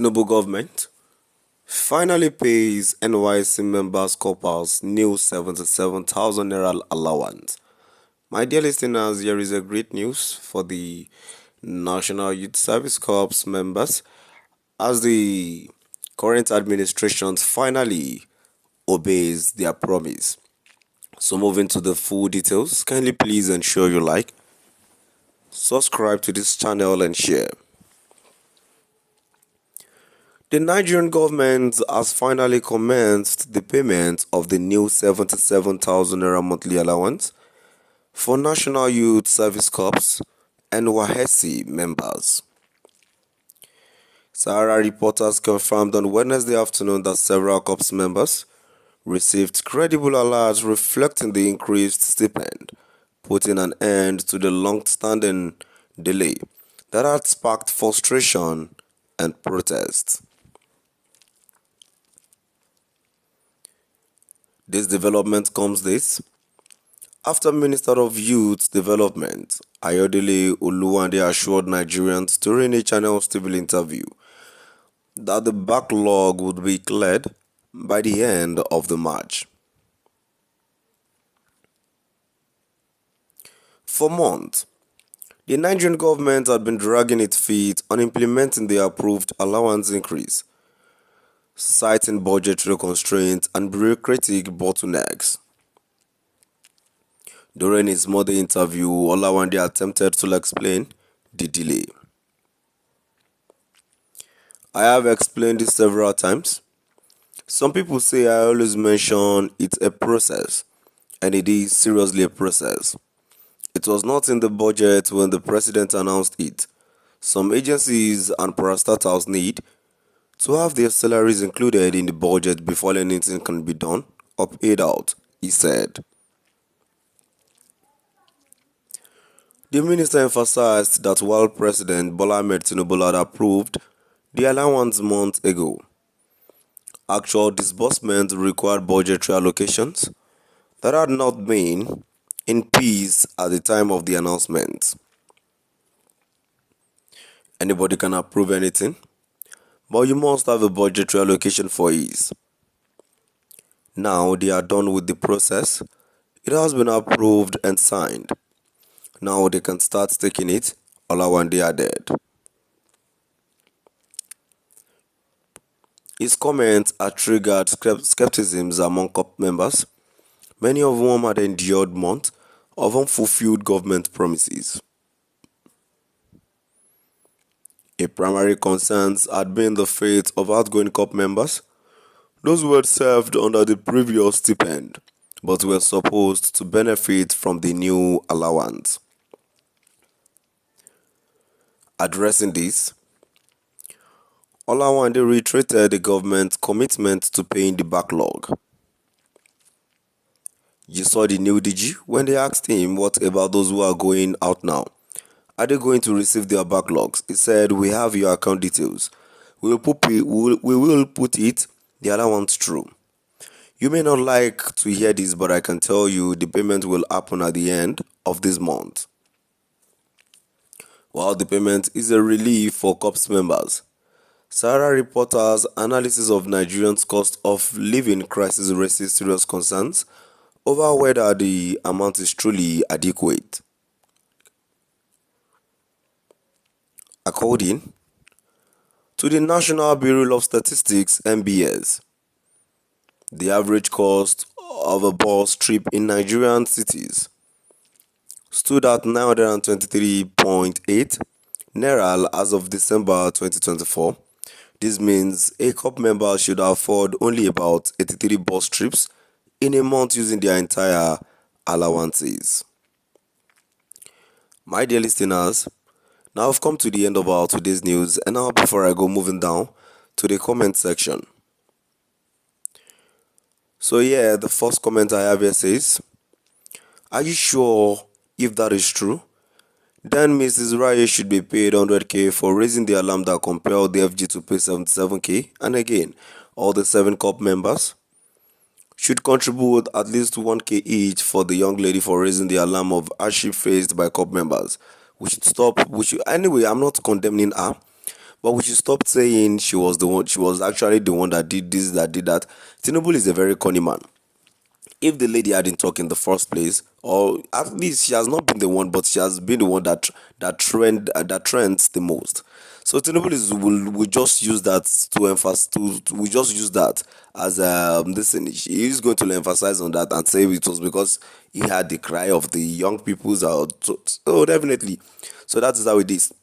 Tinubu government finally pays NYSC members corpers new 77,000 naira allowance. My dear listeners, here is a great news for the National Youth Service Corps members as the current administration finally obeys their promise. So moving to the full details, kindly please ensure you like, subscribe to this channel and share. The Nigerian government has finally commenced the payment of the new 77,000 naira monthly allowance for National Youth Service Corps NYSC members. Sahara reporters confirmed on Wednesday afternoon that several corps members received credible alerts reflecting the increased stipend, putting an end to the long-standing delay that had sparked frustration and protest. This development comes after Minister of Youth Development Ayodele Oluwande assured Nigerians during a Channel TV interview that the backlog would be cleared by the end of the March. For months, the Nigerian government had been dragging its feet on implementing the approved allowance increase, citing budgetary constraints and bureaucratic bottlenecks. During his Monday interview, Olawande attempted to explain the delay. I have explained this several times. Some people say I always mention it's a process, and it is seriously a process. It was not in the budget when the president announced it. Some agencies and parastatals need to have their salaries included in the budget before anything can be done or paid out, he said. The minister emphasized that while President Bola Ahmed Tinubu had approved the allowance months ago, actual disbursement required budgetary allocations that had not been in place at the time of the announcement. Anybody can approve anything, but you must have a budgetary allocation for ease. Now they are done with the process. It has been approved and signed. Now they can start taking it, Olawande added. His comments had triggered skepticism among COP members, many of whom had endured months of unfulfilled government promises. A primary concern had been the fate of outgoing COP members, those who had served under the previous stipend but were supposed to benefit from the new allowance. Addressing this, Olawande reiterated the government's commitment to paying the backlog. You saw the new DG when they asked him what about those who are going out now? Are they going to receive their backlogs? He said, we have your account details. We will put the allowance through. You may not like to hear this, but I can tell you the payment will happen at the end of this month. While the payment is a relief for COPS members, Sahara reporters' analysis of Nigerians' cost of living crisis raises serious concerns over whether the amount is truly adequate. According to the National Bureau of Statistics (NBS), the average cost of a bus trip in Nigerian cities stood at 923.8 naira as of December 2024. This means a COP member should afford only about 83 bus trips in a month using their entire allowances. My dear listeners, now I've come to the end of our today's news, and now before I go moving down to the comment section. So the first comment I have here says, are you sure if that is true? Then Mrs. Raye should be paid 100k for raising the alarm that compelled the FG to pay 77k, and again, all the 7 COP members should contribute at least 1k each for the young lady for raising the alarm of hardship faced by COP members. We should stop. Anyway, I'm not condemning her, But we should stop saying she was the one. She was actually the one that did this, that did that. Tinubu is a very corny man. If the lady hadn't talked in the first place, or at least she has not been the one, but she has been the one that trends the most. So Tinubu will just use that to emphasize we just use that as this thing. He is going to emphasize on that and say it was because he had the cry of the young people's out. So definitely, so that is how it is.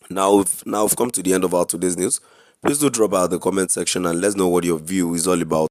Now we've come to the end of our today's news. Please do drop out the comment section and let's know what your view is all about.